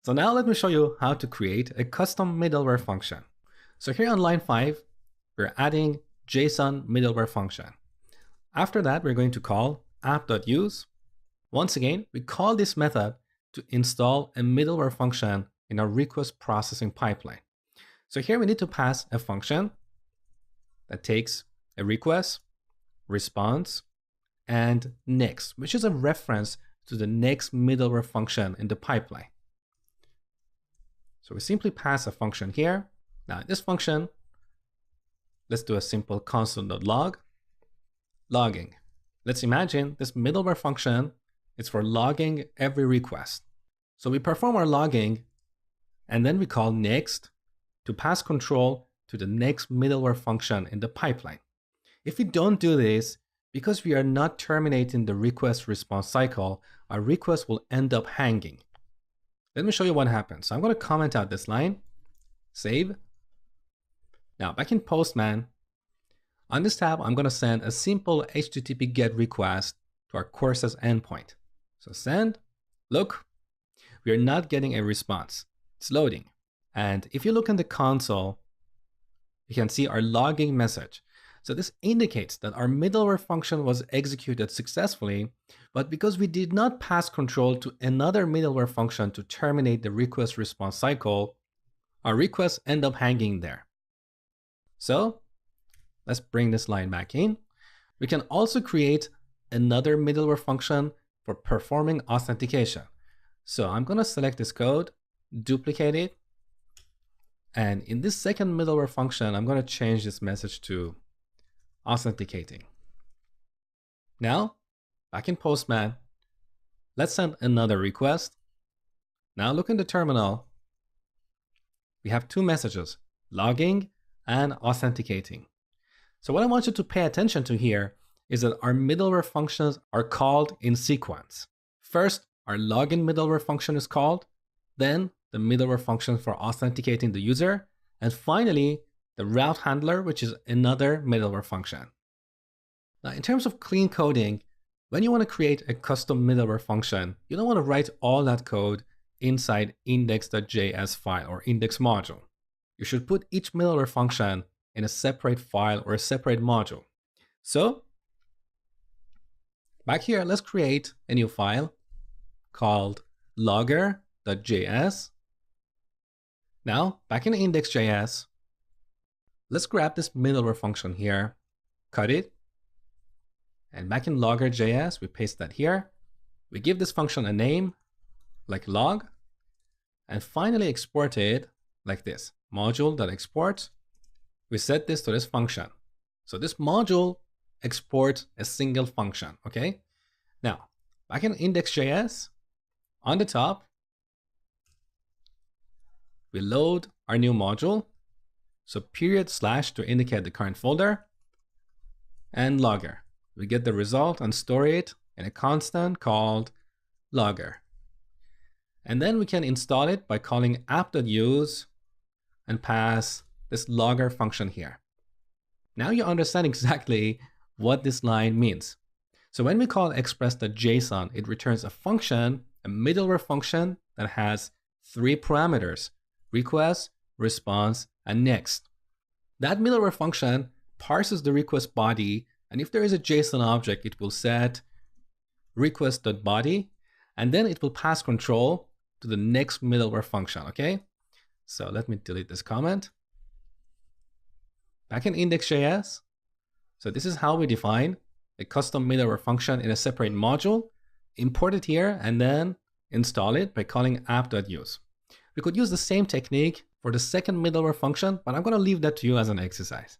So now let me show you how to create a custom middleware function. So here on line 5, we're adding JSON middleware function. After that, we're going to call app.use. Once again, we call this method to install a middleware function in our request processing pipeline. So here we need to pass a function that takes a request, response, and next, which is a reference to the next middleware function in the pipeline. So we simply pass a function here. Now this function, let's do a simple console.log, logging. Let's imagine this middleware function is for logging every request. So we perform our logging and then we call next to pass control to the next middleware function in the pipeline. If we don't do this, because we are not terminating the request response cycle, our request will end up hanging. Let me show you what happens. So I'm going to comment out this line, save. Now back in Postman, on this tab, I'm going to send a simple HTTP GET request to our courses endpoint. So send, look, we are not getting a response. It's loading. And if you look in the console, you can see our logging message. So this indicates that our middleware function was executed successfully, but because we did not pass control to another middleware function to terminate the request response cycle, our requests end up hanging there. So let's bring this line back in. We can also create another middleware function for performing authentication. So I'm going to select this code, duplicate it, and in this second middleware function, I'm going to change this message to authenticating. Now, back in Postman, let's send another request. Now look in the terminal. We have two messages, logging and authenticating. So what I want you to pay attention to here is that our middleware functions are called in sequence. First, our login middleware function is called, then the middleware function for authenticating the user, and finally, the route handler, which is another middleware function. Now, in terms of clean coding, when you want to create a custom middleware function, you don't want to write all that code inside index.js file or index module. You should put each middleware function in a separate file or a separate module. So back here, let's create a new file called logger.js. Now, back in index.js, let's grab this middleware function here, cut it, and back in logger.js, we paste that here. We give this function a name, like log, and finally export it like this, module.export. We set this to this function. So this module exports a single function, okay? Now, back in index.js, on the top, we load our new module. So // to indicate the current folder, and logger. We get the result and store it in a constant called logger. And then we can install it by calling app.use and pass this logger function here. Now you understand exactly what this line means. So when we call express.json, it returns a function, a middleware function that has 3 parameters, request, response, and next. That middleware function parses the request body, and if there is a JSON object, it will set request.body, and then it will pass control to the next middleware function, okay? So let me delete this comment. Back in index.js, so this is how we define a custom middleware function in a separate module, import it here, and then install it by calling app.use. We could use the same technique for the second middleware function, but I'm going to leave that to you as an exercise.